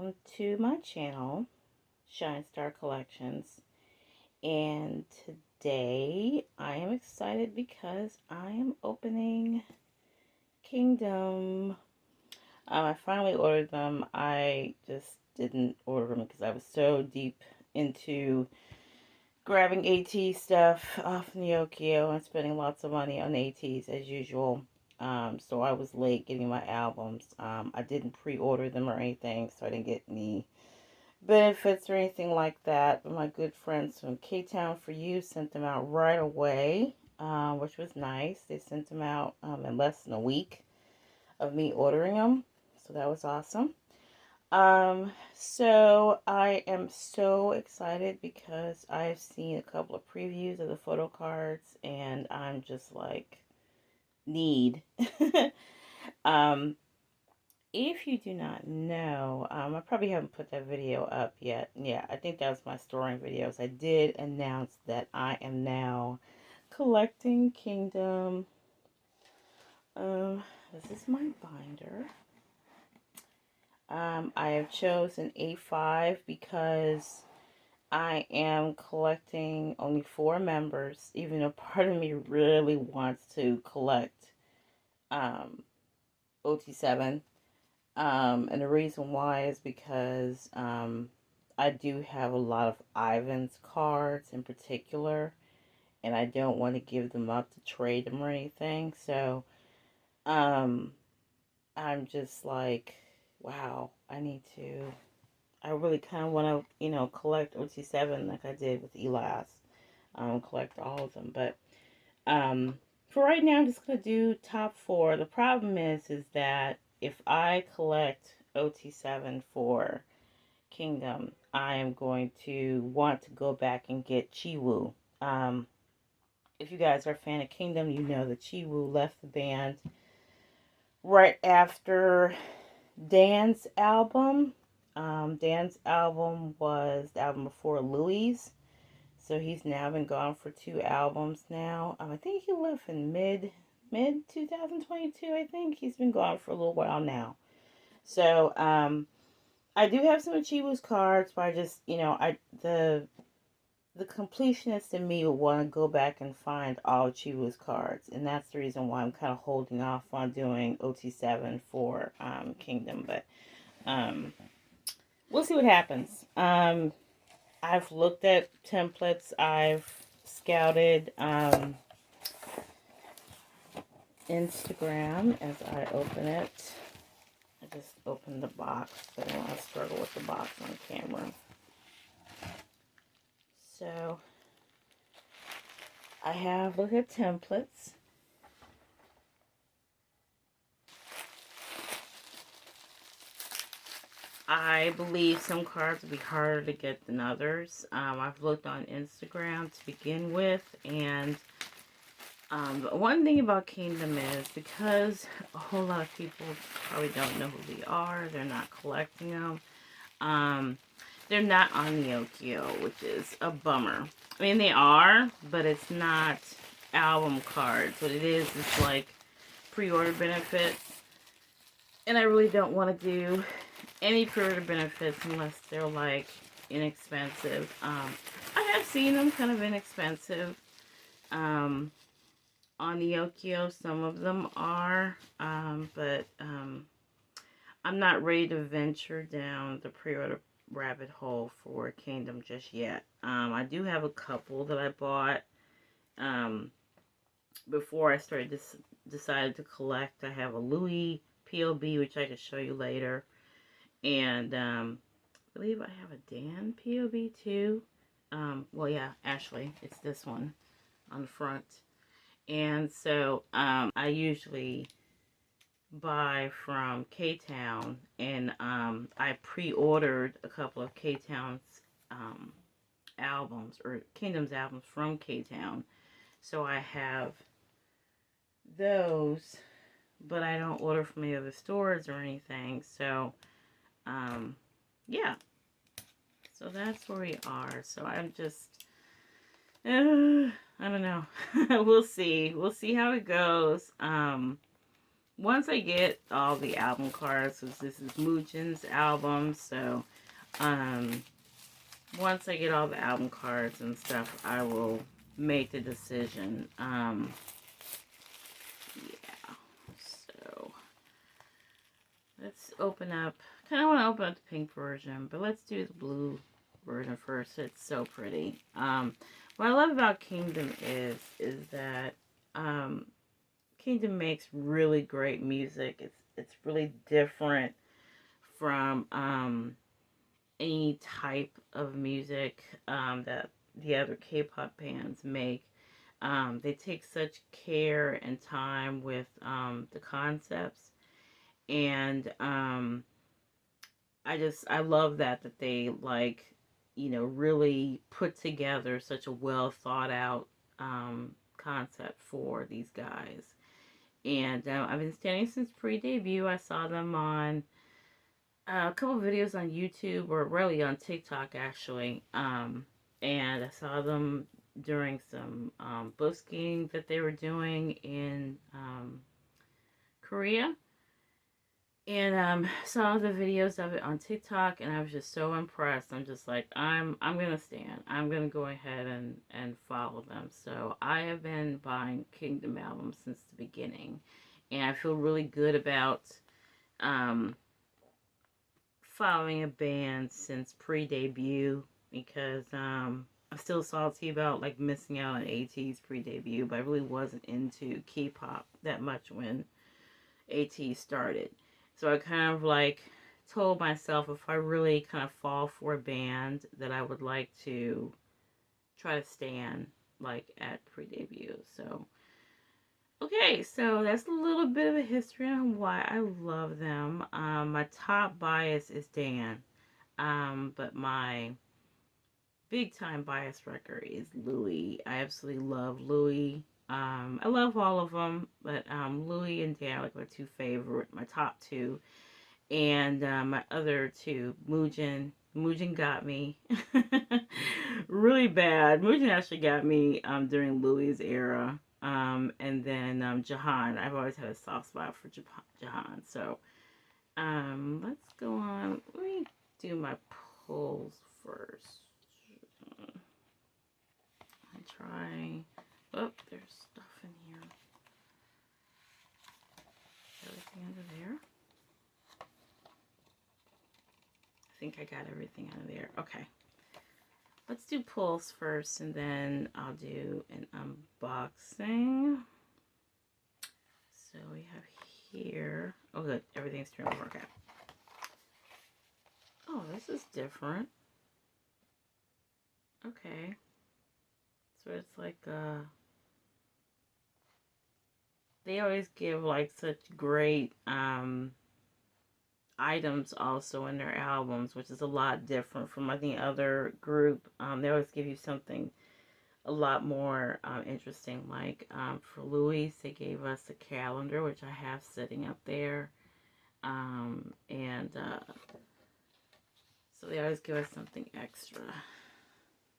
welcome to my channel, Shine Star Collections. And today I am excited because I am opening Kingdom. I finally ordered them. I just didn't order them because I was so deep into grabbing AT stuff off Neokio and spending lots of money on ATs as usual. So I was late getting my albums. I didn't pre-order them or anything, so I didn't get any benefits or anything like that. But my good friends from K-Town For You sent them out right away, which was nice. They sent them out in less than a week of me ordering them, so that was awesome. So I am so excited because I've seen a couple of previews of the photo cards and I'm just like, need. um, if you do not know, I probably haven't put that video up yet. Yeah, I think that was my storing videos. I did announce that I am now collecting Kingdom. This is my binder. I have chosen A5 because I am collecting only 4 members, even though part of me really wants to collect OT7. And the reason why is because I do have a lot of Ivan's cards in particular, and I don't want to give them up to trade them or anything. So I'm just like, wow, I really kind of want to, collect OT7 like I did with Elas. Collect all of them. But for right now, I'm just going to do top 4. The problem is that if I collect OT7 for Kingdom, I am going to want to go back and get Chiwoo. If you guys are a fan of Kingdom, you know that Chiwoo left the band right after Dan's album. Dan's album was the album before Louis. So he's now been gone for 2 albums now. I think he left in mid 2022. I think he's been gone for a little while now. So I do have some of Chibu's cards, but I just the completionist in me would want to go back and find all Chibu's cards, and that's the reason why I'm kind of holding off on doing OT7 for Kingdom. But we'll see what happens. I've looked at templates. I've scouted Instagram as I open it. I just opened the box. I don't want to struggle with the box on camera. So I have looked at templates. I believe some cards will be harder to get than others. I've looked on Instagram to begin with, and but one thing about Kingdom is because a whole lot of people probably don't know who they are, they're not collecting them. They're not on Neokio, which is a bummer. I mean, they are, but it's not album cards. What it is like pre-order benefits. And I really don't want to do any pre-order benefits unless they're like inexpensive. I have seen them kind of inexpensive. On Neokio, some of them are, but I'm not ready to venture down the pre-order rabbit hole for Kingdom just yet. I do have a couple that I bought before I decided to collect. I have a Louis POB, which I can show you later, and I believe I have a Dan POB too. Well, yeah, actually, it's this one on the front. And so I usually buy from K-Town, and I pre-ordered a couple of K-Town's albums, or Kingdom's albums from K-Town. So I have those, but I don't order from any other stores or anything. So yeah, so that's where we are. So I'm just I don't know. We'll see how it goes. once I get all the album cards, because this is Mujin's album, so um, once I get all the album cards and stuff, I will make the decision. Yeah. So let's open up. Kind of want to open up the pink version, but let's do the blue version first. It's so pretty. What I love about Kingdom is that Kingdom makes really great music. It's really different from any type of music that the other K-pop bands make. They take such care and time with the concepts, and I love that they like, really put together such a well thought out concept for these guys. And I've been standing since pre-debut. I saw them on a couple videos on YouTube, or really on TikTok actually. And I saw them during some busking that they were doing in Korea. And saw the videos of it on TikTok, and I was just so impressed. I'm just like, I'm gonna stand. I'm gonna go ahead and follow them. So I have been buying Kingdom albums since the beginning, and I feel really good about um, following a band since pre-debut, because I'm still salty about like missing out on AT's pre-debut, but I really wasn't into K-pop that much when AT started. So I kind of like told myself, if I really kind of fall for a band, that I would like to try to stand like at pre-debut. So okay, so that's a little bit of a history on why I love them. My top bias is Dan, but my big time bias record is Louis. I absolutely love Louis. I love all of them, but Louis and Dan are like my two favorite, my top two. And my other two, Mujin. Mujin got me really bad. Mujin actually got me during Louis' era. And then Jahan. I've always had a soft spot for Jahan. So let's go on. Let me do my polls first. I try. Oh, there's stuff in here. Everything under there. I think I got everything out of there. Okay. Let's do pulls first, and then I'll do an unboxing. So we have here. Oh, good. Everything's turned over. Okay. Oh, this is different. Okay. So it's like, they always give like such great, items also in their albums, which is a lot different from any other group. They always give you something a lot more interesting. Like for Louis, they gave us a calendar, which I have sitting up there. And so they always give us something extra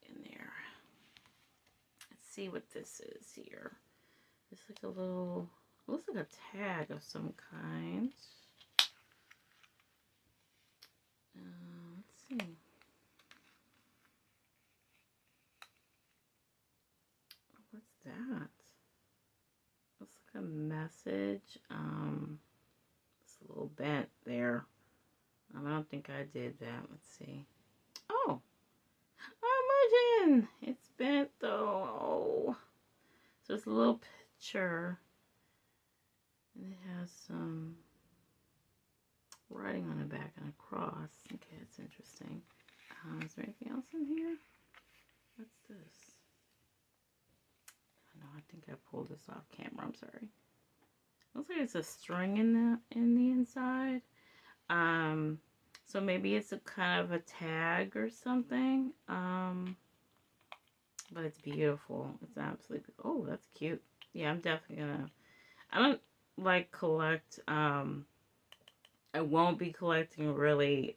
in there. Let's see what this is here. It's like a little, looks like a tag of some kind. Let's see. What's that? Looks like a message. It's a little bent there. I don't think I did that. Let's see. Oh, Imagine! It's bent though. Oh. So it's a little picture. And it has some writing on the back and a cross. Okay, that's interesting. Is there anything else in here? What's this? Oh, no, I think I pulled this off camera. I'm sorry. Looks like it's a string in the inside. So maybe it's a kind of a tag or something. But it's beautiful. It's absolutely, oh, that's cute. Yeah, I'm definitely gonna, I don't like collect, I won't be collecting really,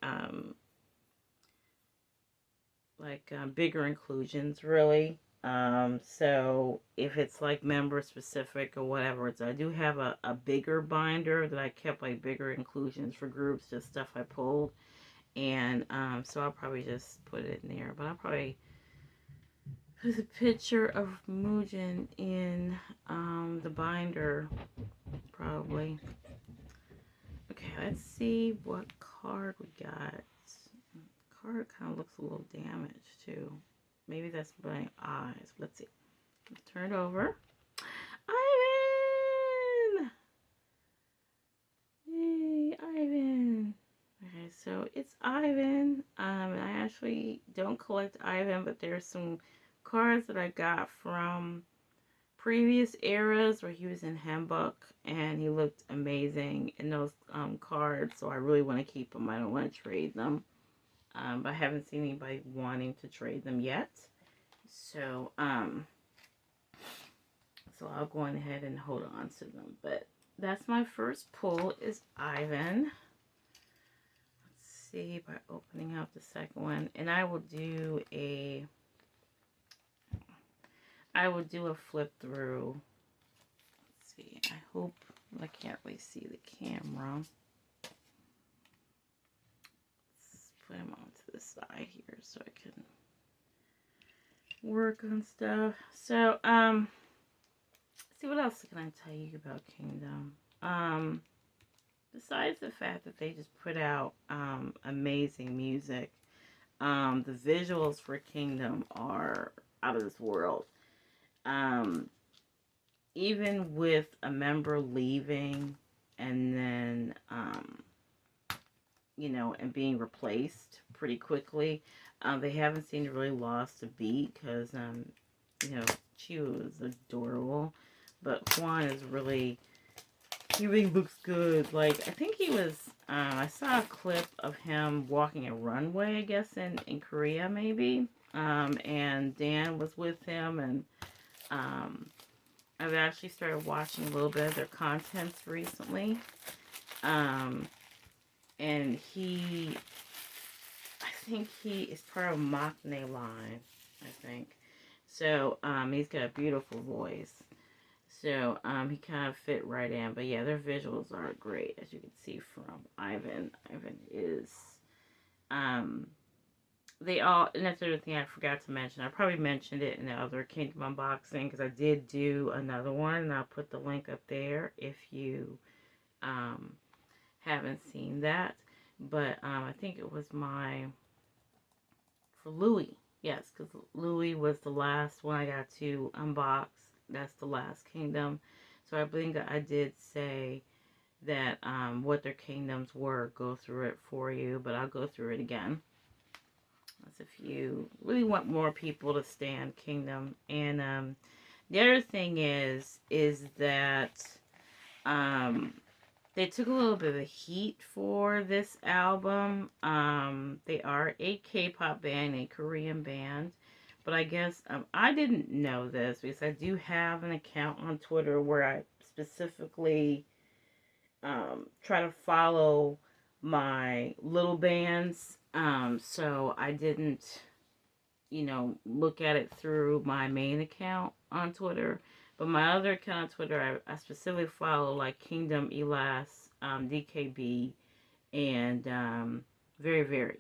like bigger inclusions really. So if it's like member specific or whatever, so I do have a bigger binder that I kept like bigger inclusions for groups, just stuff I pulled. And so I'll probably just put it in there. But I'll probably put a picture of Mugen in the binder, probably. Okay, let's see what card we got. Card kind of looks a little damaged too. Maybe that's my eyes. Let's see. Let's turn it over. Ivan! Yay, Ivan. Okay, so it's Ivan. And I actually don't collect Ivan, but there's some cards that I got from previous eras where he was in Handbook and he looked amazing in those cards. So I really want to keep them. I don't want to trade them. But I haven't seen anybody wanting to trade them yet. So, so I'll go on ahead and hold on to them. But that's my first pull is Ivan. Let's see by opening up the second one. And I will do a flip through. Let's see. I hope I can't really see the camera. Let's put him onto the side here so I can work on stuff. So, see what else can I tell you about Kingdom? Besides the fact that they just put out amazing music, the visuals for Kingdom are out of this world. Even with a member leaving and then you know, and being replaced pretty quickly, they haven't seemed to really lost a beat because you know, Chu is adorable, but Juan is really, he really looks good. Like, I think he was, I saw a clip of him walking a runway, I guess, in Korea, maybe. And Dan was with him, and I've actually started watching a little bit of their contents recently. And he, I think he is part of Maknae line, I think. So, he's got a beautiful voice. So, he kind of fit right in. But yeah, their visuals are great, as you can see from Ivan. Ivan is, they all, and that's the other thing I forgot to mention. I probably mentioned it in the other Kingdom unboxing, because I did do another one, and I'll put the link up there if you, haven't seen that. But, I think it was for Louis. Yes, because Louis was the last one I got to unbox. That's the last kingdom. So I believe I did say that what their kingdoms were, go through it for you, but I'll go through it again. That's if you really want more people to stand Kingdom. And the other thing is that they took a little bit of heat for this album. They are a K-pop band, a Korean band. But I guess I didn't know this because I do have an account on Twitter where I specifically try to follow my little bands. So I didn't, you know, look at it through my main account on Twitter. But my other account on Twitter, I specifically follow like Kingdom, Elas, DKB, and Very Very.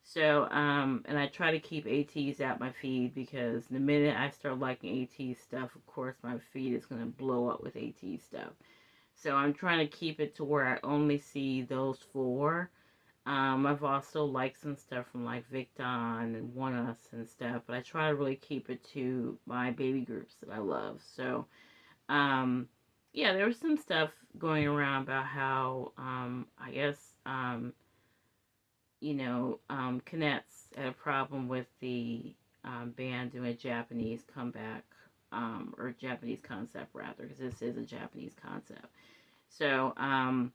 So, and I try to keep ATs out my feed because the minute I start liking AT stuff, of course, my feed is going to blow up with AT stuff. So I'm trying to keep it to where I only see those four. I've also liked some stuff from like Victon and One Us and stuff, but I try to really keep it to my baby groups that I love. So, yeah, there was some stuff going around about how, I guess, you know, Kinetz had a problem with the band doing a Japanese comeback, or Japanese concept rather, because this is a Japanese concept. So, and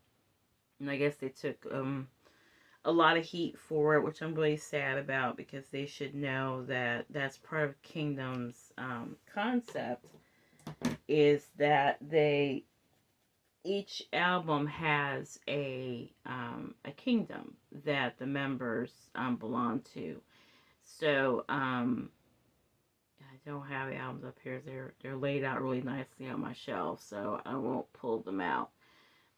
I guess they took a lot of heat for it, which I'm really sad about because they should know that that's part of Kingdom's concept, is that each album has a kingdom that the members belong to. So, I don't have albums up here. They're laid out really nicely on my shelf, so I won't pull them out.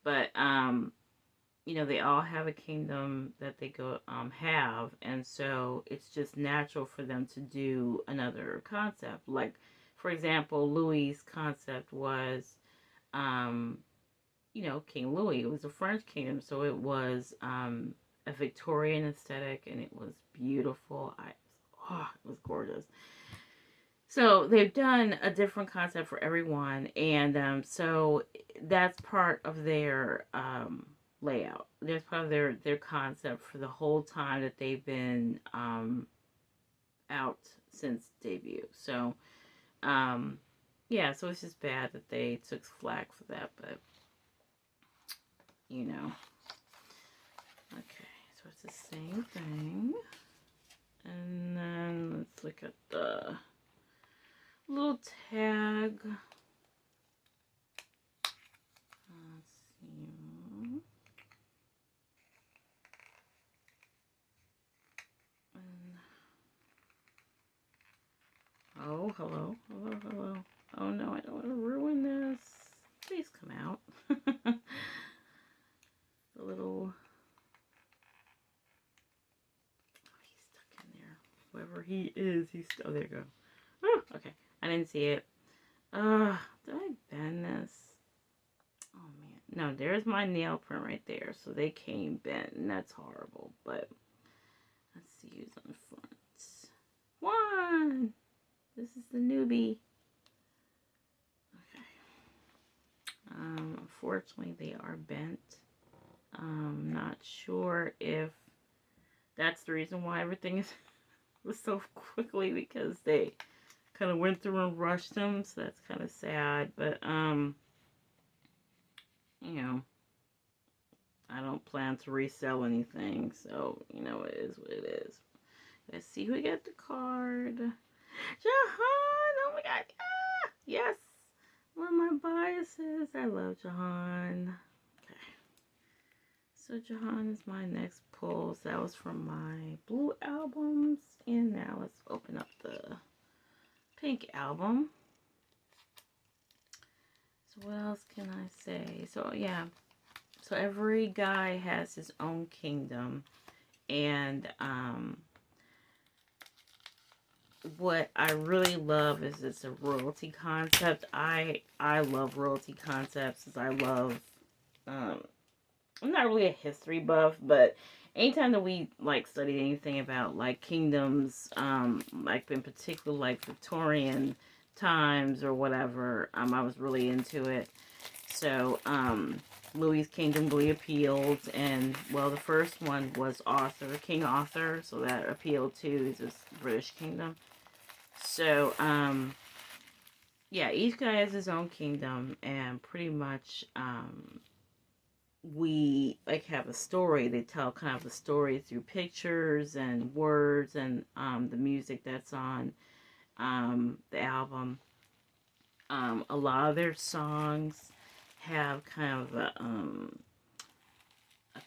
But they all have a kingdom that they go have, and so it's just natural for them to do another concept. Like, for example, Louis's concept was King Louis. It was a French kingdom, so it was a Victorian aesthetic, and it was beautiful. It was gorgeous. So they've done a different concept for everyone, and so that's part of their layout. That's part of their concept for the whole time that they've been out since debut. So yeah, so it's just bad that they took flack for that, but Okay, so it's the same thing. And then let's look at the little tag. Let's see. Oh, hello. Oh no, I don't want to ruin this. Please come out. The little... Oh, he's stuck in there. Whoever he is, he's... Oh, there you go. Oh, okay. I didn't see it. Did I bend this? Oh, man. No, there's my nail print right there. So they came bent, and that's horrible. But let's see who's on the front. One! This is the newbie. Okay. Unfortunately, they are bent. Not sure if that's the reason why everything was so quickly, because they kind of went through and rushed them, so that's kind of sad. But I don't plan to resell anything, so it is what it is. Let's see who got the card. Jahan! Oh my god! Ah! Yes! One of my biases. I love Jahan. Okay. So Jahan is my next pull. So that was from my blue albums. And now let's open up the pink album. So what else can I say? So yeah. So every guy has his own kingdom. And what I really love is it's a royalty concept. I love royalty concepts, as I love I'm not really a history buff, but anytime that we like studied anything about like kingdoms, like in particular like Victorian times or whatever, I was really into it. So Louis's kingdom really appealed, and well, the first one was King Arthur, so that appealed to his British kingdom. So yeah, each guy has his own kingdom, and pretty much we like have a story. They tell kind of the story through pictures and words and the music that's on the album. A lot of their songs have kind of a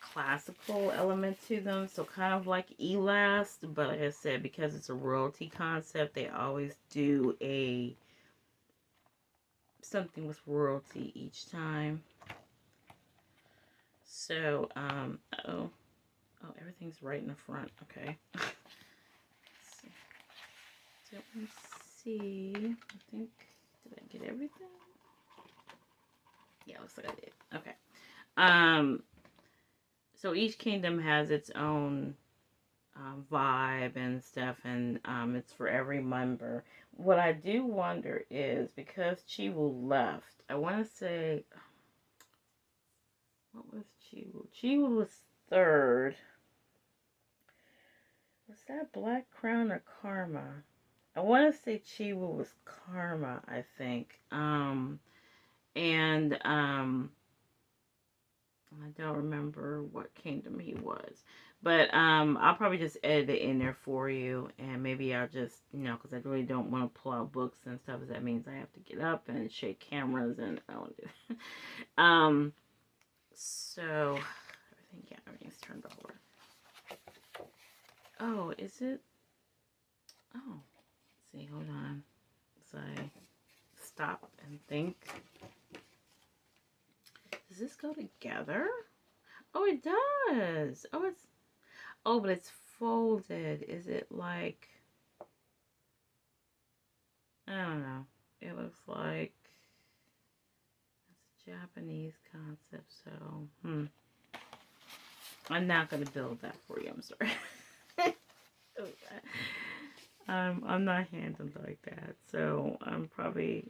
classical element to them, so kind of like Elast, but like I said, because it's a royalty concept, they always do something with royalty each time. So, oh, everything's right in the front. Okay. Let me see. I think, did I get everything? Yeah, looks like I did. Okay. So each kingdom has its own vibe and stuff, and it's for every member. What I do wonder is, because Chiwu left, I want to say, what was Chiwu? Chiwu was third. Was that Black Crown or Karma? I want to say Chiwu was Karma, I think. And I don't remember what kingdom he was. But I'll probably just edit it in there for you. And maybe I'll just, because I really don't want to pull out books and stuff. That means I have to get up and shake cameras, and I don't do that. So, everything's turned over. Oh, is it? Oh, let's see, hold on. as I stop and think. Does this go together? Oh, it does. But it's folded. Is it like, I don't know. It looks like it's a Japanese concept, so, I'm not going to build that for you. I'm sorry. I'm not handled like that. So I'll probably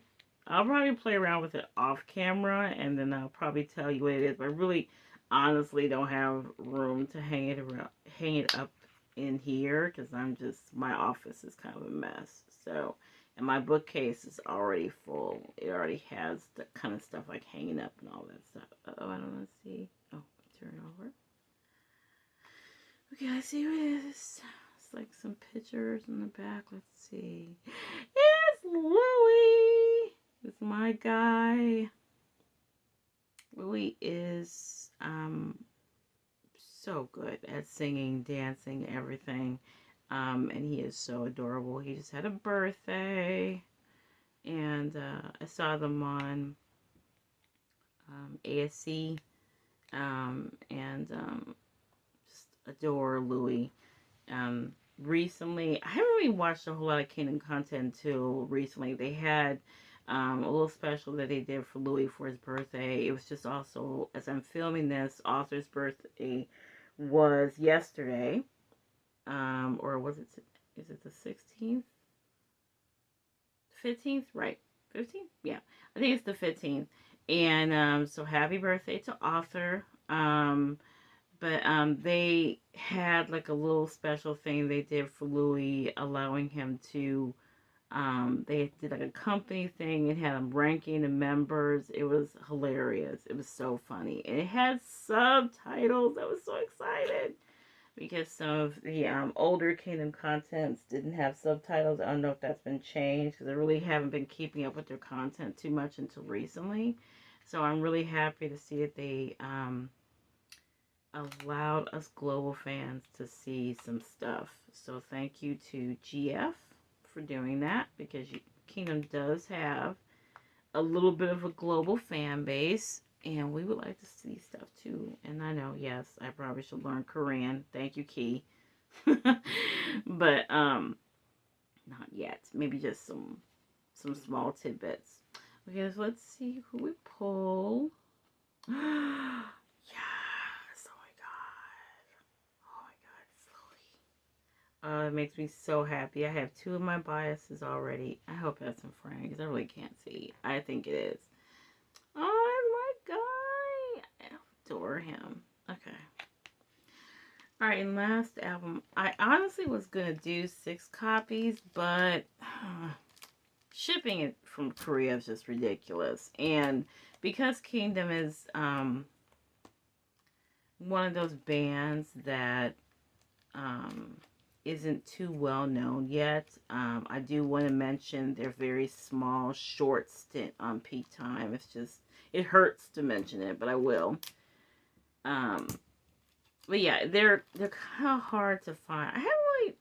play around with it off camera, and then I'll probably tell you what it is. But I really, honestly, don't have room to hang it up in here, because my office is kind of a mess. So, and my bookcase is already full. It already has the kind of stuff like hanging up and all that stuff. Oh, I don't want to see. Oh, turn over. Okay, I see what it is. It's like some pictures in the back. Let's see. It's Louie. It's my guy. Louie is so good at singing, dancing, everything. And he is so adorable. He just had a birthday. And I saw them on ASC. And just adore Louie. Recently, I haven't really watched a whole lot of Kingdom content until recently. They had a little special that they did for Louis for his birthday. It was just also, as I'm filming this, Arthur's birthday was yesterday. Or was it, is it the 16th? 15th? Right. 15th? Yeah. I think it's the 15th. And so happy birthday to Arthur. But they had like a little special thing they did for Louis, allowing him to, they did like a company thing and had him ranking the members. It was hilarious. It was so funny. And it had subtitles. I was so excited. Because some of the older Kingdom contents didn't have subtitles. I don't know if that's been changed, because I really haven't been keeping up with their content too much until recently. So I'm really happy to see that they allowed us global fans to see some stuff. So thank you to GF for doing that, because Kingdom does have a little bit of a global fan base, and we would like to see stuff too. And I know, yes, I probably should learn Korean. Thank you, Key. But not yet. Maybe just some small tidbits. Okay, so let's see who we pull. Yes. Oh my god. Oh my god, Slowly. It makes me so happy. I have two of my biases already. I hope that's in frame, because I really can't see. I think it is. Oh my god. I adore him. Okay. Alright, and last album. I honestly was going to do 6 copies, but shipping it from Korea is just ridiculous. And because Kingdom is one of those bands that isn't too well known yet, I do want to mention their very small, short stint on Peak Time. It's just, it hurts to mention it, but I will. But yeah, they're kind of hard to find. I haven't really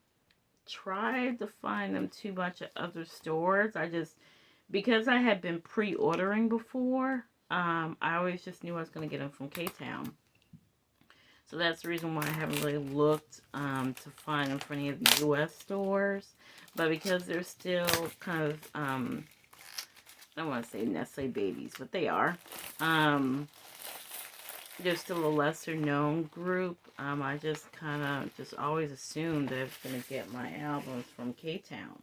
tried to find them too much at other stores. Because I had been pre-ordering before, I always just knew I was going to get them from K-Town. So that's the reason why I haven't really looked to find them for any of the U.S. stores. But because they're still kind of, I don't want to say Nestle babies, but they are. They're still a lesser known group. I just kind of always assumed that I was going to get my albums from K-Town.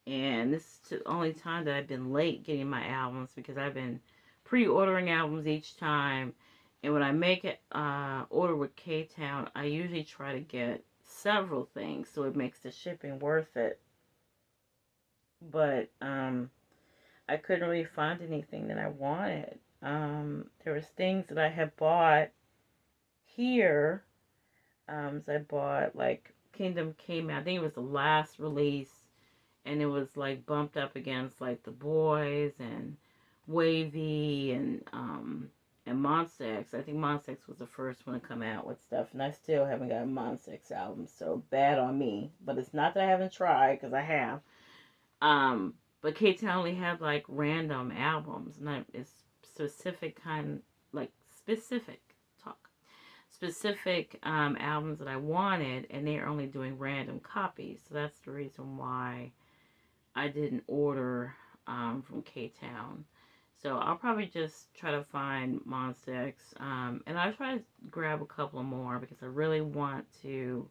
And this is the only time that I've been late getting my albums, because I've been pre-ordering albums each time. And when I make an order with K-Town, I usually try to get several things, so it makes the shipping worth it. But I couldn't really find anything that I wanted. There was things that I had bought here. So I bought, like, Kingdom came out. I think it was the last release. And it was, like, bumped up against, like, The Boys and Wavy and Monsta X. I think Monsta X was the first one to come out with stuff. And I still haven't got a Monsta X album. So bad on me. But it's not that I haven't tried, because I have. But K-Town only had like random albums, not it's specific kind, like specific talk, specific albums that I wanted, and they're only doing random copies. So that's the reason why I didn't order from K-Town. So I'll probably just try to find Monsta X, and I'll try to grab a couple more because I really want to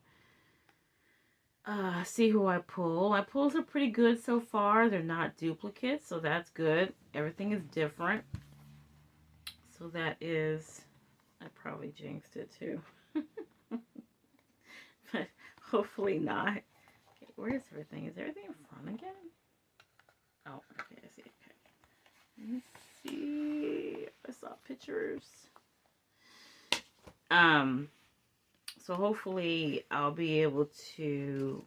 see who I pull. My pulls are pretty good so far. They're not duplicates, so that's good. Everything is different. So that is, I probably jinxed it too. But hopefully not. Okay, where is everything? Is everything in front again? Oh, okay, I see. Okay. Let's see. I saw pictures. So hopefully I'll be able to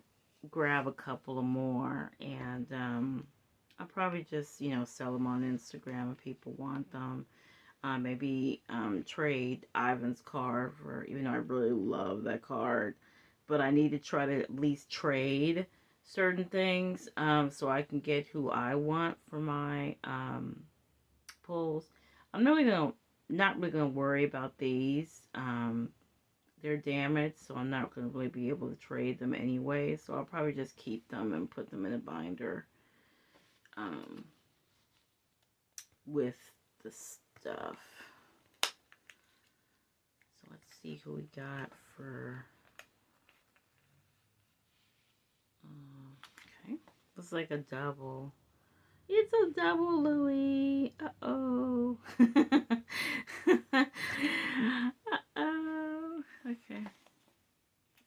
grab a couple of more, and I'll probably just, sell them on Instagram if people want them. Maybe trade Ivan's card for, even though I really love that card, but I need to try to at least trade certain things so I can get who I want for my pulls. I'm not really gonna worry about these. They're damaged, so I'm not gonna really be able to trade them anyway. So I'll probably just keep them and put them in a binder with the stuff. So let's see who we got for. Okay, looks like a double. It's a double, Louis. Uh-oh. Uh-oh. Okay.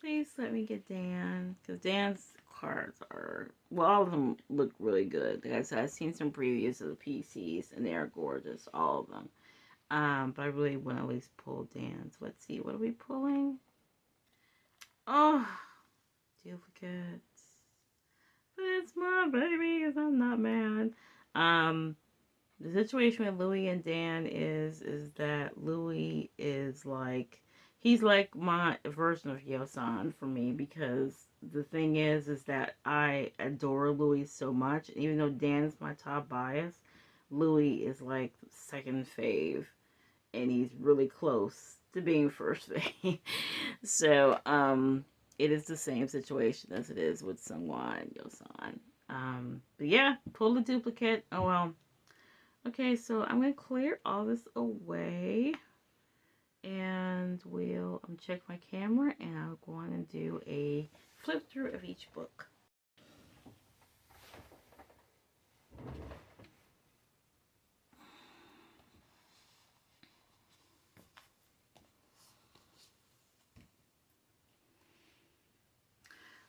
Please let me get Dan. Because Dan's cards are... Well, all of them look really good. Like I said, I've seen some previews of the PCs, and they are gorgeous. All of them. But I really want to at least pull Dan's. Let's see. What are we pulling? Oh. Duplicates. But it's my baby, because I'm not mad. The situation with Louis and Dan is that Louis is like, he's like my version of Yosan for me, because the thing is that I adore Louis so much. Even though Dan is my top bias, Louis is like second fave, and he's really close to being first fave. So, it is the same situation as it is with Sungwa and Yosan. But yeah, pull the duplicate. Oh well. Okay, so I'm going to clear all this away, and we'll check my camera, and I'll go on and do a flip through of each book.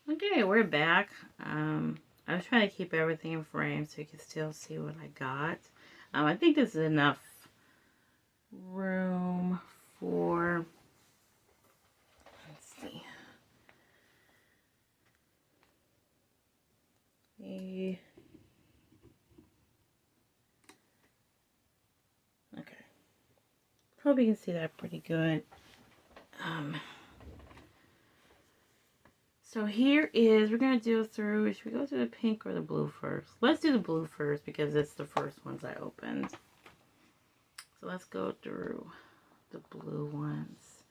Okay, we're back. I was trying to keep everything in frame so you can still see what I got. I think this is enough room for, let's see, okay. Hope you can see that pretty good. So here is, we're going to do through, should we go through the pink or the blue first? Let's do the blue first because it's the first ones I opened. So let's go through the blue ones.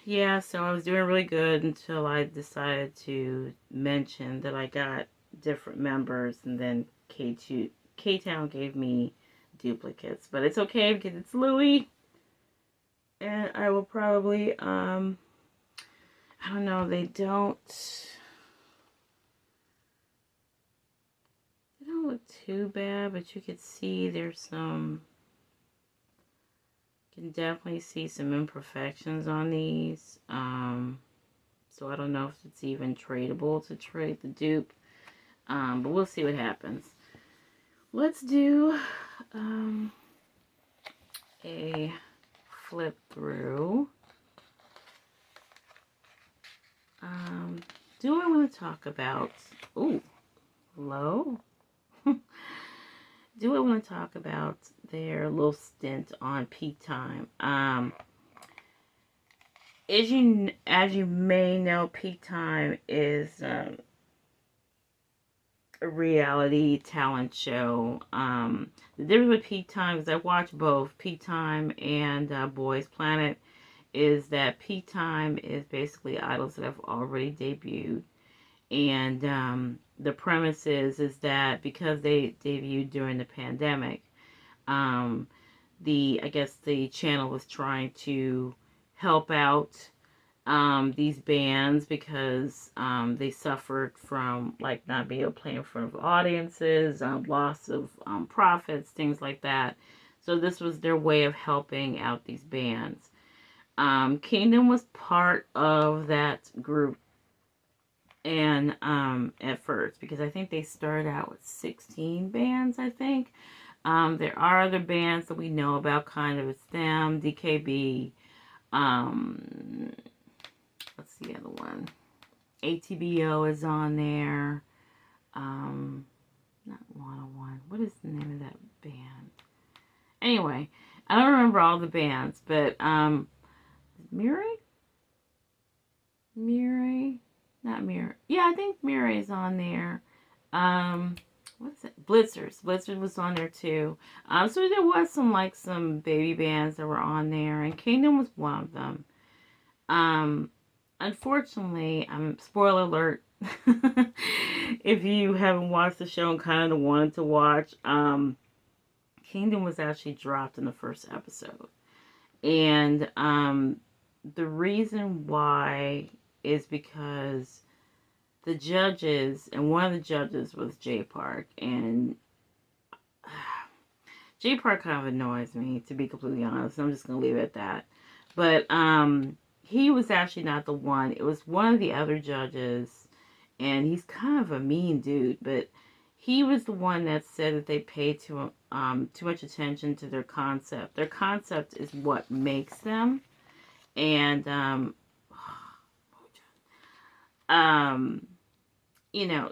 Yeah, so I was doing really good until I decided to mention that I got different members, and then K-Town gave me duplicates. But it's okay because it's Louis. And I will probably, I don't know, they don't look too bad, but you could see there's some, you can definitely see some imperfections on these. So I don't know if it's even tradable to trade the dupe, but we'll see what happens. Let's do a flip through. Do I want to talk about, ooh, hello? Do I want to talk about their little stint on Peak Time? As you may know, Peak Time is a reality talent show. The difference with Peak Time is I watch both Peak Time and Boys Planet. Is that Peak Time is basically idols that have already debuted, and the premise is that because they debuted during the pandemic, um, I guess the channel was trying to help out these bands because they suffered from like not being able to play in front of audiences, loss of profits, things like that. So this was their way of helping out these bands. Kingdom was part of that group, and at first, because I think they started out with 16 bands, I think. There are other bands that we know about, kind of. It's them, DKB, what's the other one? ATBO is on there. Not 101. What is the name of that band? Anyway, I don't remember all the bands, but Mirai? Not Mirai. Yeah, I think Mirai is on there. What's it? Blitzers. Blitzers was on there too. So there was some baby bands that were on there, and Kingdom was one of them. Unfortunately, spoiler alert. If you haven't watched the show and kind of wanted to watch, Kingdom was actually dropped in the first episode, and the reason why is because the judges, and one of the judges was Jay Park, and Jay Park kind of annoys me, to be completely honest. I'm just going to leave it at that. But he was actually not the one. It was one of the other judges, and he's kind of a mean dude, but he was the one that said that they paid too much attention to their concept. Their concept is what makes them, and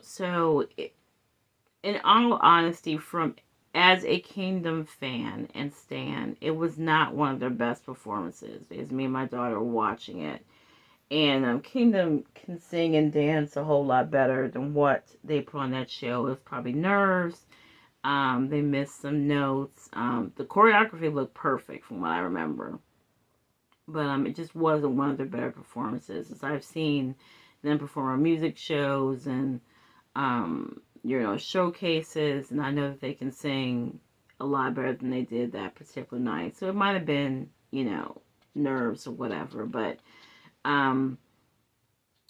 so in all honesty, as a Kingdom fan and stan, it was not one of their best performances. As me and my daughter were watching it, and Kingdom can sing and dance a whole lot better than what they put on that show. It was probably nerves. They missed some notes. The choreography looked perfect from what I remember, but it just wasn't one of their better performances. As I've seen them perform on music shows and showcases, and I know that they can sing a lot better than they did that particular night. So it might have been, nerves or whatever, but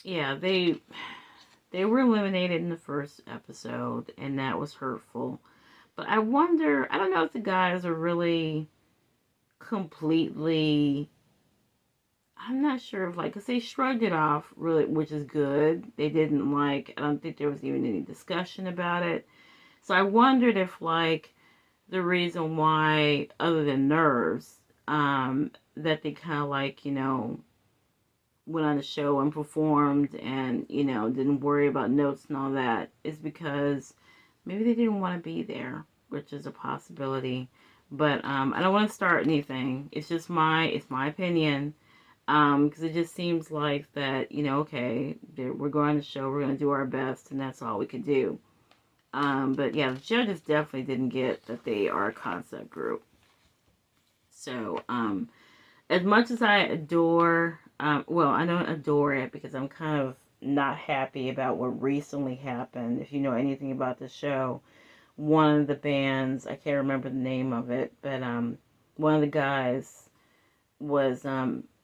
yeah, they were eliminated in the first episode, and that was hurtful. But I wonder, I don't know if the guys are really completely, I'm not sure if because they shrugged it off, really, which is good. They didn't I don't think there was even any discussion about it. So I wondered if the reason why, other than nerves, that they kind of went on the show and performed and, didn't worry about notes and all that, is because maybe they didn't want to be there, which is a possibility. But I don't want to start anything. It's just my opinion. Because it just seems like that, okay, we're going on the show, we're going to do our best, and that's all we could do. But yeah, the judges definitely didn't get that they are a concept group. So, as much as I adore, I don't adore it because I'm kind of not happy about what recently happened. If you know anything about the show, one of the bands, I can't remember the name of it, but one of the guys was,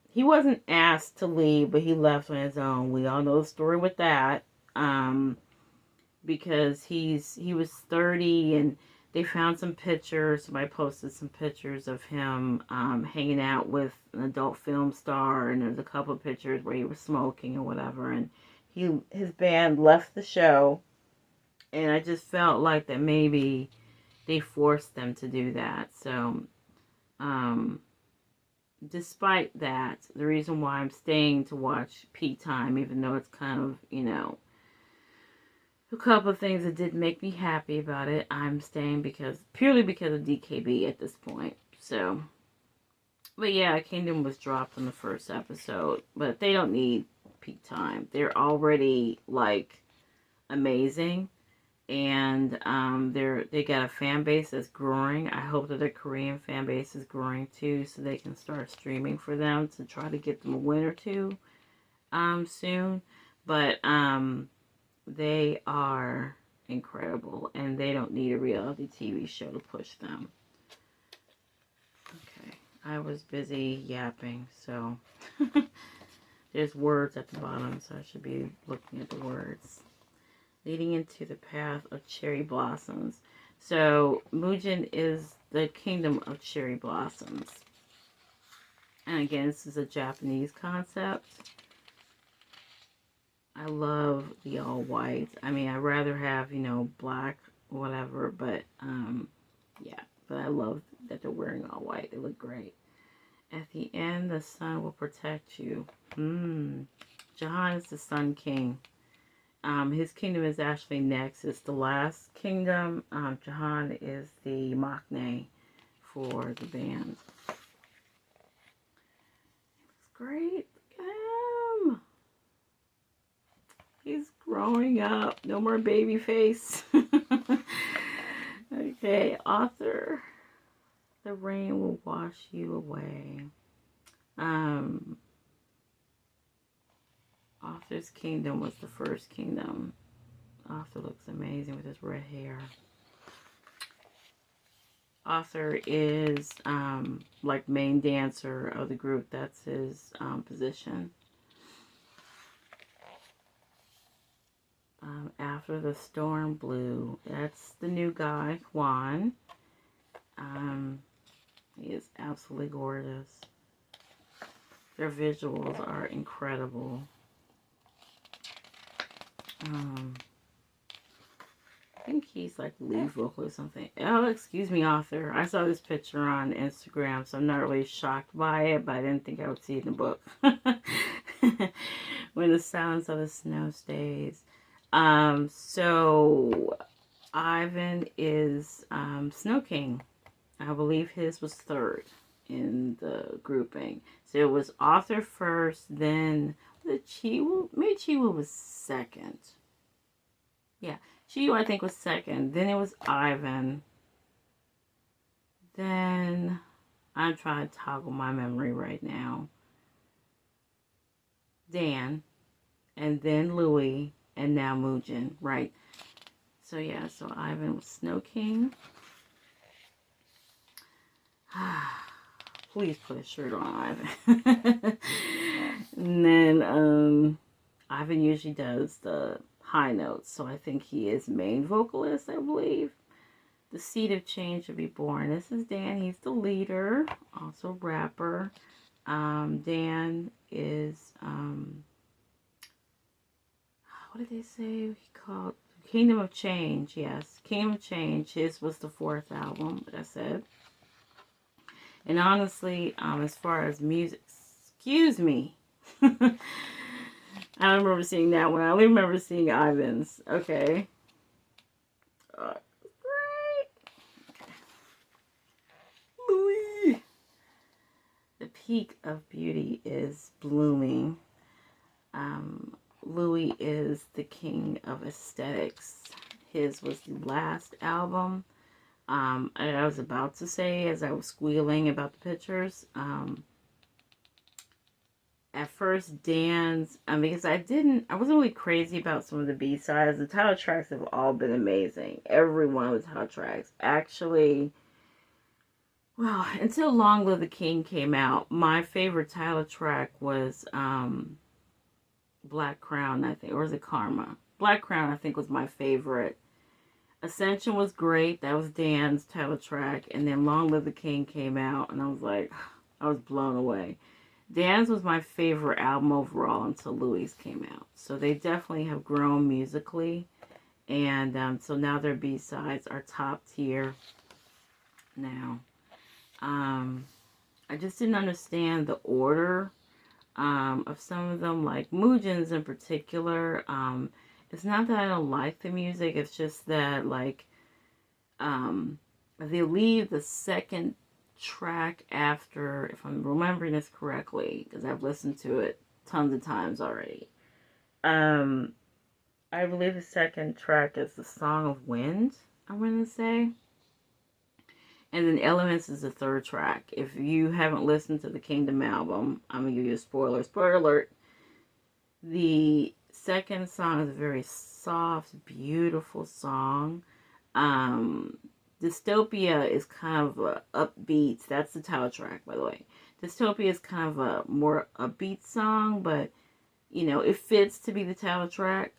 he wasn't asked to leave, but he left on his own. We all know the story with that, because he was 30, and they found some pictures. Somebody posted some pictures of him hanging out with an adult film star, and there's a couple of pictures where he was smoking or whatever, and his band left the show, and I just felt like that maybe they forced them to do that. So despite that, the reason why I'm staying to watch Peak Time, even though it's kind of, a couple of things that didn't make me happy about it, I'm staying purely because of DKB at this point. So, but yeah, Kingdom was dropped in the first episode, but they don't need Peak Time. They're already, amazing. And they got a fan base that's growing. I hope that the Korean fan base is growing too, so they can start streaming for them to try to get them a win or two soon. But they are incredible, and they don't need a reality TV show to push them. Okay, I was busy yapping, so there's words at the bottom, so I should be looking at the words. Leading into the path of cherry blossoms. So Mujin is the kingdom of cherry blossoms. And again, this is a Japanese concept. I love the all white. I mean, I'd rather have, black, whatever, but yeah. But I love that they're wearing all white. They look great. At the end, the sun will protect you. Jahan is the Sun King. His kingdom is actually next. It's the last kingdom. Jahan is the maknae for the band. Looks great. Look at him. He's growing up. No more baby face. Okay, author. The rain will wash you away. Arthur's kingdom was the first kingdom. Arthur looks amazing with his red hair. Arthur is like main dancer of the group. That's his position. After the storm blew. That's the new guy, Juan. He is absolutely gorgeous. Their visuals are incredible. I think he's like lead vocal or something. Oh, excuse me, author. I saw this picture on Instagram, so I'm not really shocked by it, but I didn't think I would see it in the book. When the silence of the snow stays. So Ivan is Snow King. I believe his was third in the grouping. So it was Arthur first, then the Chiwu. Maybe Chiwu was second. Yeah, Chiwu I think was second. Then it was Ivan. Then I'm trying to toggle my memory right now. Dan, and then Louis, and now Mujin. Right. So yeah, so Ivan was Snow King. Please put a shirt on Ivan. And then Ivan usually does the high notes, so I think he is main vocalist, I believe. The seed of change will be born. This is Dan. He's the leader, also rapper. Dan is what did they say he called? Kingdom of Change. Yes, Kingdom of Change. His was the fourth album, like I said. And honestly, as far as music, excuse me. I don't remember seeing that one. I only remember seeing Ivan's. Okay. Great. Okay. Louis. The peak of beauty is blooming. Louis is the king of aesthetics. His was the last album. I was about to say, as I was squealing about the pictures, at first Dan's, because I wasn't really crazy about some of the B-sides. The title tracks have all been amazing. Every one of the title tracks. Actually, well, until Long Live the King came out, my favorite title track was Black Crown, I think, or was it Karma? Black Crown, I think, was my favorite. Ascension was great. That was Dan's title track. And then Long Live the King came out, and I was like, I was blown away. Dan's was my favorite album overall until Louis came out. So they definitely have grown musically. And so now their B-sides are top tier now. I just didn't understand the order of some of them, like Mujin's in particular. It's not that I don't like the music, it's just that, like, they leave the second track after, if I'm remembering this correctly, because I've listened to it tons of times already. I believe the second track is the Song of Wind, I'm going to say. And then Elements is the third track. If you haven't listened to the Kingdom album, I'm going to give you a spoiler. Spoiler alert. The second song is a very soft, beautiful song. Dystopia is kind of a upbeat. That's the title track, by the way. Dystopia is kind of a more upbeat song, but it fits to be the title track.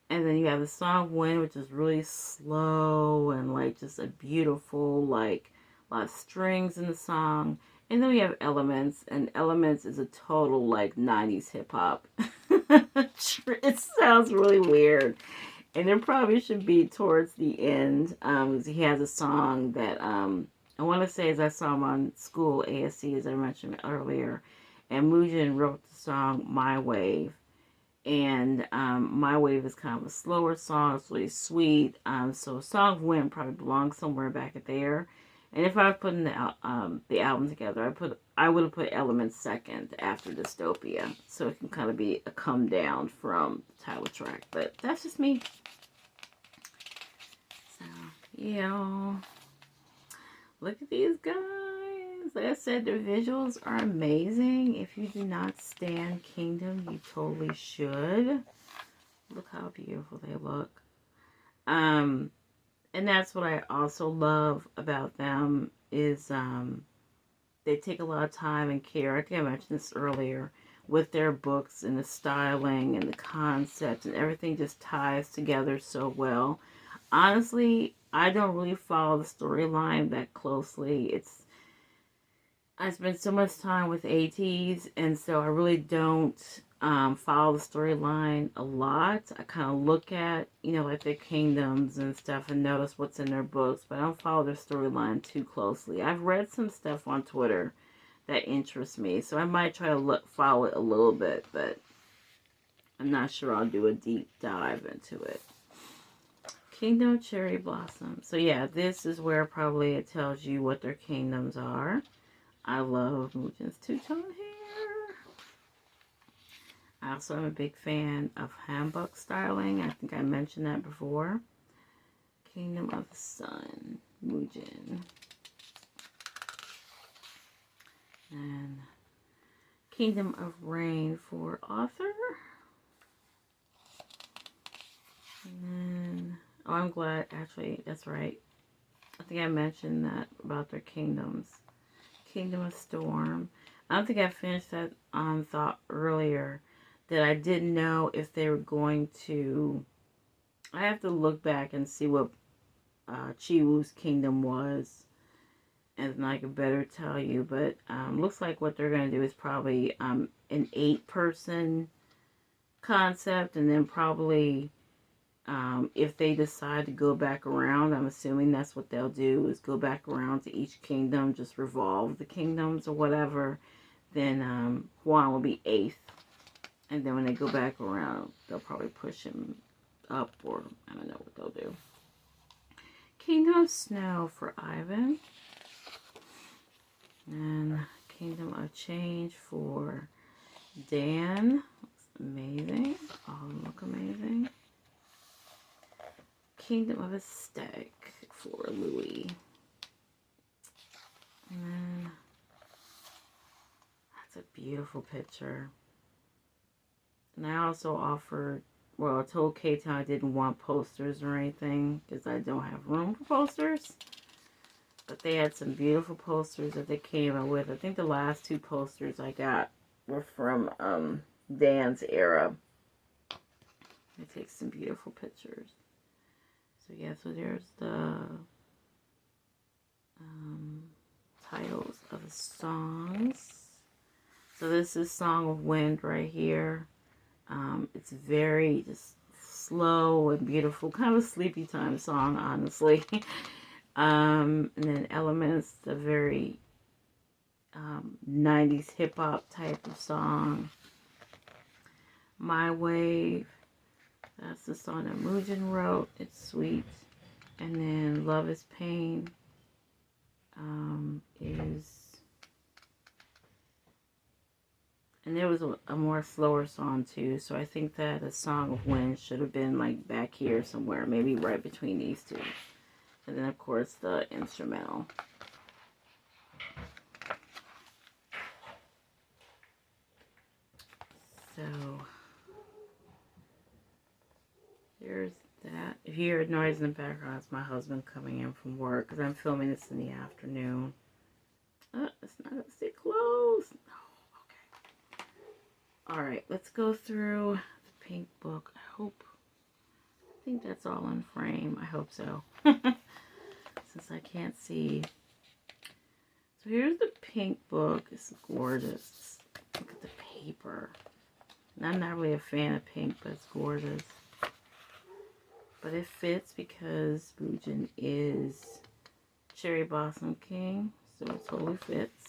And then you have the Song of Wind, which is really slow and like just a beautiful, like a lot of strings in the song. And then we have Elements, and Elements is a total like 90s hip hop. It sounds really weird. And it probably should be towards the end. He has a song that I want to say is I saw him on school ASC, as I mentioned earlier. And Mujin wrote the song My Wave. And My Wave is kind of a slower song. It's really sweet. So Song of Wind probably belongs somewhere back at there. And if I was putting the album together, I would have put Elements second after Dystopia, so it can kind of be a come down from the title track. But that's just me. So yeah, look at these guys. Like I said, their visuals are amazing. If you do not stand Kingdom, you totally should. Look how beautiful they look. And that's what I also love about them is they take a lot of time and care. I think I mentioned this earlier with their books and the styling and the concept and everything just ties together so well. Honestly, I don't really follow the storyline that closely. I spend so much time with ATs, and so I really don't follow the storyline a lot. I kind of look at, like their kingdoms and stuff and notice what's in their books, but I don't follow their storyline too closely. I've read some stuff on Twitter that interests me, so I might try to follow it a little bit, but I'm not sure I'll do a deep dive into it. Kingdom Cherry Blossom. So yeah, this is where probably it tells you what their kingdoms are. I love Mujin's two-tone hair. I also am a big fan of handbook styling. I think I mentioned that before. Kingdom of the Sun, Mujin. And Kingdom of Rain for author. And then, oh, I'm glad, actually, that's right. I think I mentioned that about their kingdoms. Kingdom of Storm. I don't think I finished that thought earlier, that I didn't know if they were going to. I have to look back and see what Chiwoo's kingdom was, and then I could better tell you. But looks like what they're going to do is probably an 8-person concept, and then probably if they decide to go back around, I'm assuming that's what they'll do, is go back around to each kingdom, just revolve the kingdoms or whatever. Then Huan will be 8th. And then when they go back around, they'll probably push him up, or I don't know what they'll do. Kingdom of Snow for Ivan. And Kingdom of Change for Dan. Looks amazing. All of them look amazing. Kingdom of Aesthetic for Louis. And then that's a beautiful picture. And I also offered, well, I told K-Town I didn't want posters or anything because I don't have room for posters. But they had some beautiful posters that they came out with. I think the last 2 posters I got were from Dan's era. They take some beautiful pictures. So yeah, so there's the titles of the songs. So this is Song of Wind right here. It's very just slow and beautiful, kind of a sleepy time song, honestly. And then Elements, a very 90s hip hop type of song. My Wave, that's the song that Mujin wrote. It's sweet. And then Love is Pain is And there was a more slower song too, so I think that a Song of Wind should have been like back here somewhere, maybe right between these two. And then of course the instrumental. So there's that. If you hear noise in the background, it's my husband coming in from work because I'm filming this in the afternoon. It's not gonna stay close. No, okay. Alright, let's go through the pink book. I think that's all in frame. I hope so. Since I can't see. So here's the pink book. It's gorgeous. Look at the paper. And I'm not really a fan of pink, but it's gorgeous. But it fits because Boojin is Cherry Blossom King. So it totally fits.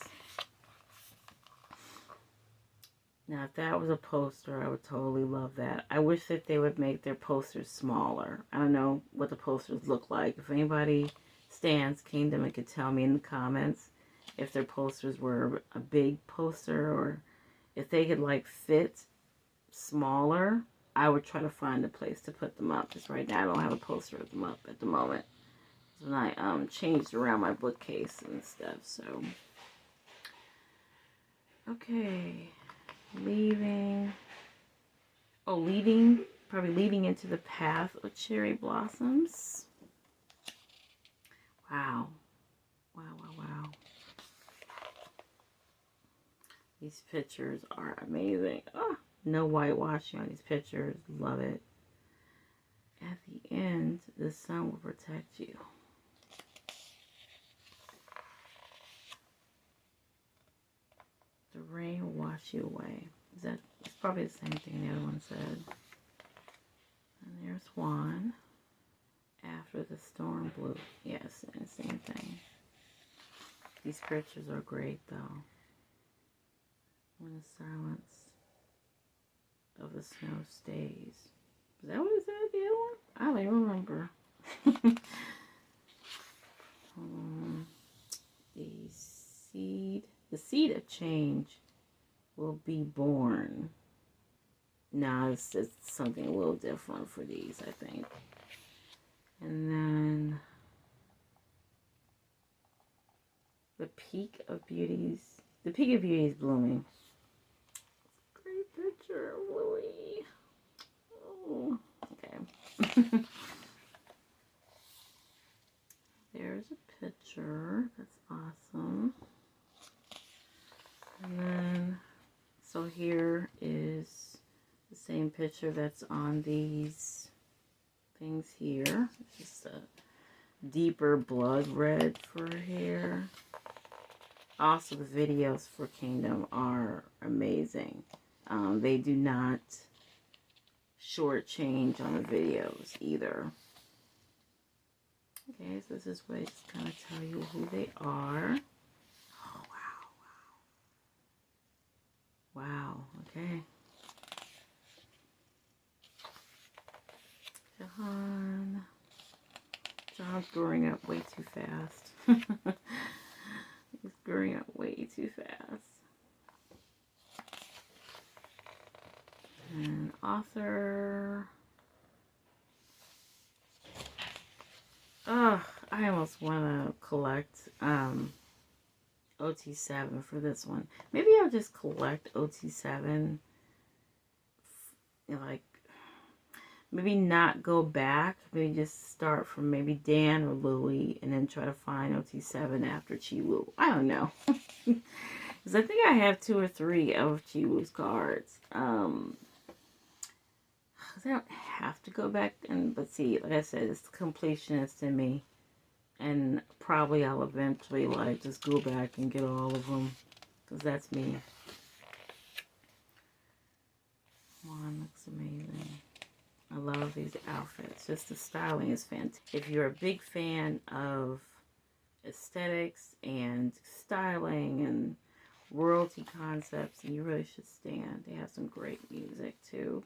Now, if that was a poster, I would totally love that. I wish that they would make their posters smaller. I don't know what the posters look like. If anybody stands Kingdom and could tell me in the comments if their posters were a big poster or if they could like fit smaller, I would try to find a place to put them up. Because right now I don't have a poster of them up at the moment. When I changed around my bookcase and stuff, so okay. Probably leading into the path of cherry blossoms. Wow. Wow. These pictures are amazing. Oh, no whitewashing on these pictures. Love it. At the end, the sun will protect you. The rain will wash you away. It's probably the same thing the other one said. And there's one. After the storm blew. Yes, and same thing. These pictures are great though. When the silence of the snow stays. Is that what it said the other one? I don't even remember. The seed of change will be born. Now it's something a little different for these, I think. And then the peak of beauty is blooming. Great picture of Louis. Oh, okay. There's a picture. That's awesome. And then, so here is the same picture that's on these things here. It's just a deeper blood red for here. Also, the videos for Kingdom are amazing. They do not shortchange on the videos either. Okay, so this is where I just kind of tell you who they are. Oh, wow, okay. John's growing up way too fast. He's growing up way too fast. And author. Oh, I almost want to collect OT7 for this one. Maybe I'll just collect OT7. Like, maybe not go back. Maybe just start from maybe Dan or Louie and then try to find OT7 after Chi-Woo. I don't know. Because I think I have 2 or 3 of Chi-Woo's cards. I don't have to go back but see, like I said, it's completionist in me. And probably I'll eventually like just go back and get all of them. Because that's me. One looks amazing. I love these outfits. Just the styling is fantastic. If you're a big fan of aesthetics and styling and royalty concepts, then you really should stand. They have some great music too.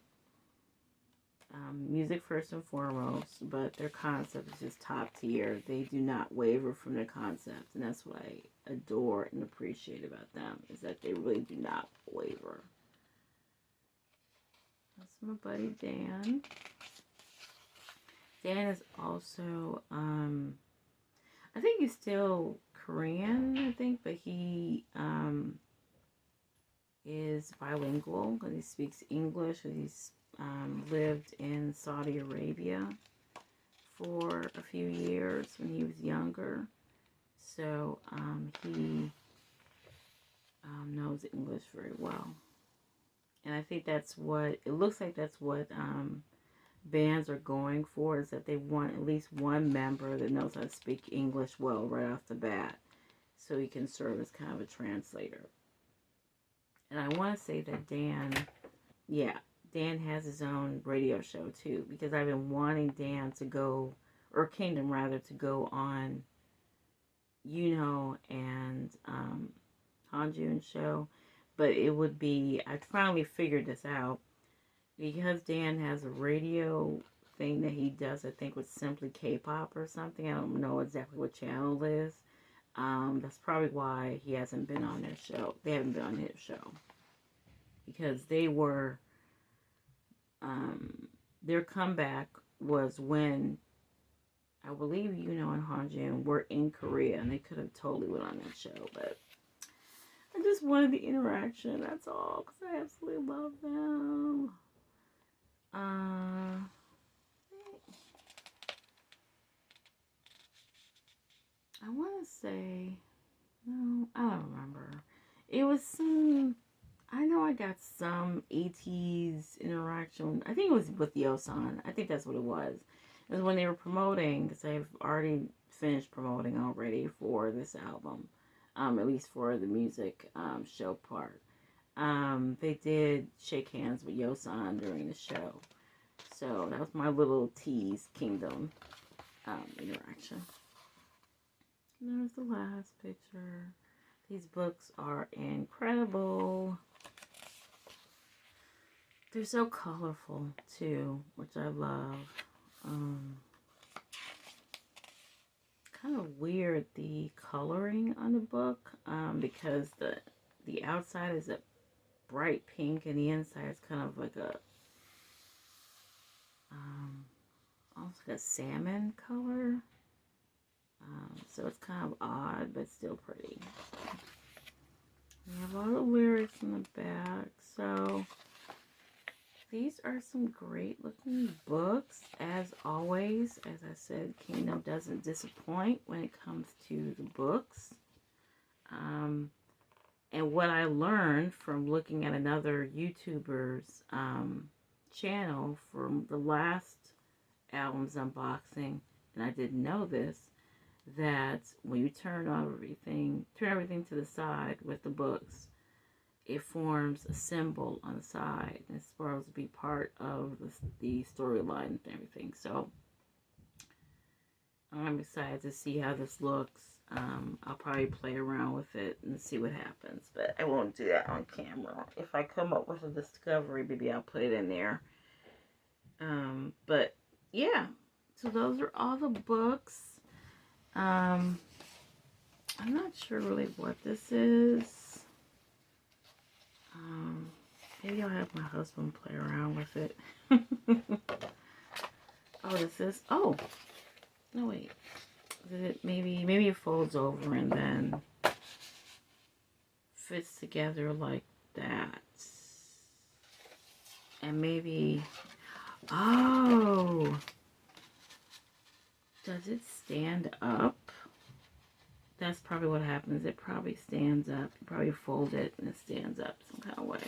Music first and foremost, but their concept is just top tier. They do not waver from their concept, and that's what I adore and appreciate about them, is that they really do not waver. That's my buddy Dan. Dan is also, I think he's still Korean, I think, but he is bilingual because he speaks English. He's lived in Saudi Arabia for a few years when he was younger. So he knows English very well. And I think that's what, it looks like that's what bands are going for, is that they want at least one member that knows how to speak English well right off the bat, so he can serve as kind of a translator. And I want to say that Dan has his own radio show too, because I've been wanting Dan to go, or Kingdom rather, to go on and Hanjun's show. But it would be, I finally figured this out, because Dan has a radio thing that he does, I think, with Simply K-pop or something. I don't know exactly what channel it is. That's probably why he hasn't been on their show. They haven't been on his show. Because they were, their comeback was when, I believe, and Hanjun were in Korea, and they could have totally went on that show, but I just wanted the interaction, that's all, because I absolutely love them. I want to say, no, I don't remember. It was some, I know I got some ATEEZ interaction. I think it was with Yosan. I think that's what it was. It was when they were promoting, because I've already finished promoting already for this album, at least for the music show part. They did shake hands with Yosan during the show. So that was my little tease Kingdom interaction. And there's the last picture. These books are incredible. They're so colorful too, which I love. Kind of weird, the coloring on the book, because the outside is a bright pink and the inside is kind of like a almost like a salmon color. So it's kind of odd, but still pretty. We have all the lyrics in the back. So these are some great looking books. As always, as I said, Kingdom doesn't disappoint when it comes to the books. And what I learned from looking at another YouTuber's channel from the last album's unboxing, and I didn't know this, that when you turn everything to the side with the books, it forms a symbol on the side. And it's supposed to be part of the storyline and everything. So I'm excited to see how this looks. I'll probably play around with it and see what happens, but I won't do that on camera. If I come up with a discovery, maybe I'll put it in there. But yeah, so those are all the books. I'm not sure really what this is. Maybe I'll have my husband play around with it. Oh, this is, oh, no wait. Maybe it folds over and then fits together like that. And maybe, oh, does it stand up? That's probably what happens. It probably stands up. You probably fold it and it stands up some kind of way.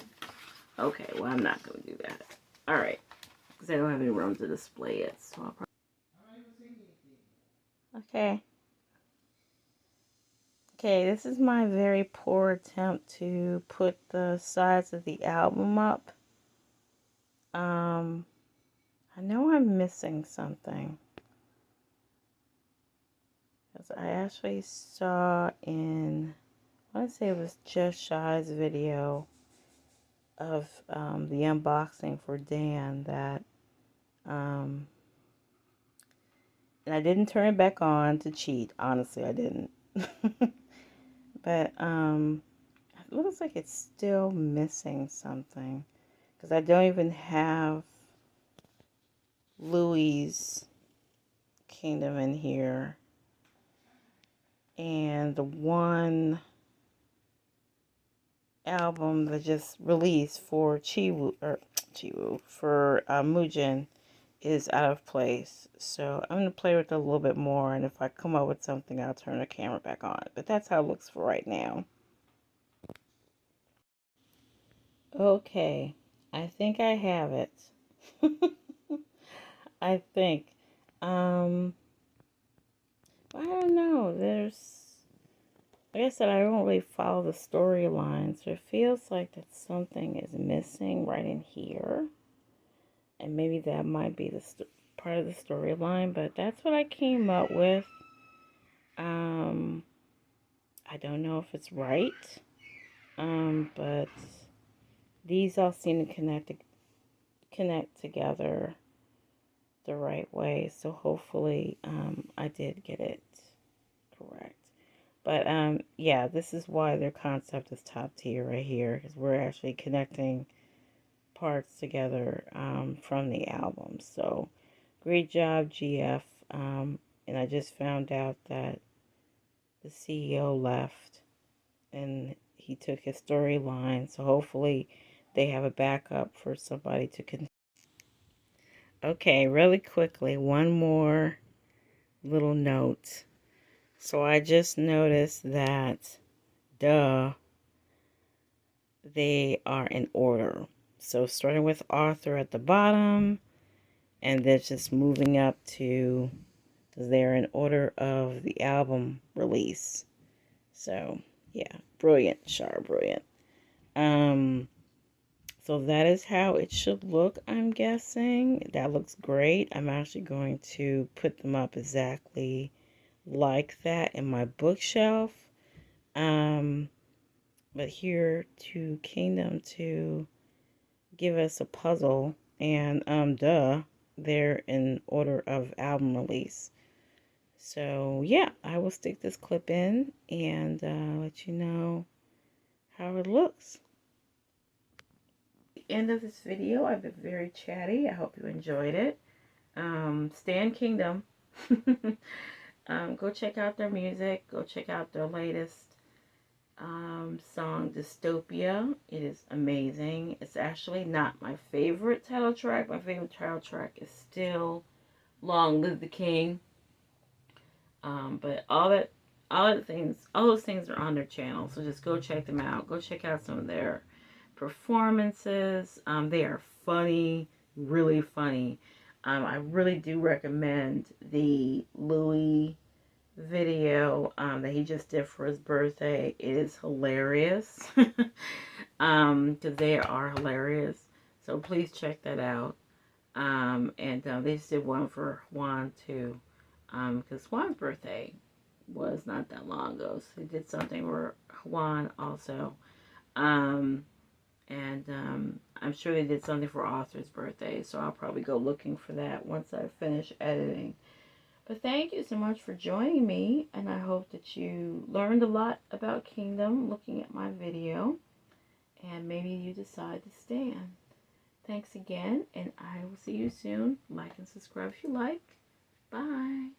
Okay, well, I'm not going to do that. Alright, because I don't have any room to display it. So I'll probably... Okay, this is my very poor attempt to put the sides of the album up. I know I'm missing something. Because I actually saw in, I want to say it was Just Shy's video of the unboxing for Dan that, and I didn't turn it back on to cheat. Honestly, I didn't. But it looks like it's still missing something. because I don't even have Louis' Kingdom in here. And the one album that just released for for Mujin is out of place. So I'm going to play with it a little bit more, and if I come up with something, I'll turn the camera back on. But that's how it looks for right now. Okay, I think I have it. I think. I don't know. Like I said, I don't really follow the storyline, so it feels like that something is missing right in here. And maybe that might be the part of the storyline, but that's what I came up with. I don't know if it's right, but these all seem to connect together the right way. So hopefully, I did get it correct. But yeah, this is why their concept is top tier right here, because we're actually connecting parts together from the album. So great job, GF. And I just found out that the CEO left and he took his storyline. So hopefully they have a backup for somebody to continue. Okay, really quickly, one more little note. So I just noticed that, they are in order. So starting with Arthur at the bottom, and then just moving up to, because they're in order of the album release. So yeah, brilliant, Char, brilliant. So that is how it should look, I'm guessing. That looks great. I'm actually going to put them up exactly like that in my bookshelf. But here to Kingdom to give us a puzzle, and they're in order of album release. So yeah, I will stick this clip in and let you know how it looks. End of this video. I've been very chatty. I hope you enjoyed it. Stan Kingdom. Go check out their music. Go check out their latest song, Dystopia. It is amazing. It's actually not my favorite title track. My favorite title track is still Long Live the King. But all those things are on their channel. So just go check them out. Go check out some of their performances. They are funny, really funny. I really do recommend the Louis video that he just did for his birthday. It is hilarious. Because they are hilarious. So please check that out. And they just did one for Juan too. Because Juan's birthday was not that long ago. So they did something for Juan also. And I'm sure they did something for Arthur's birthday. So I'll probably go looking for that once I finish editing. But thank you so much for joining me. And I hope that you learned a lot about Kingdom looking at my video. And maybe you decide to stand. Thanks again. And I will see you soon. Like and subscribe if you like. Bye.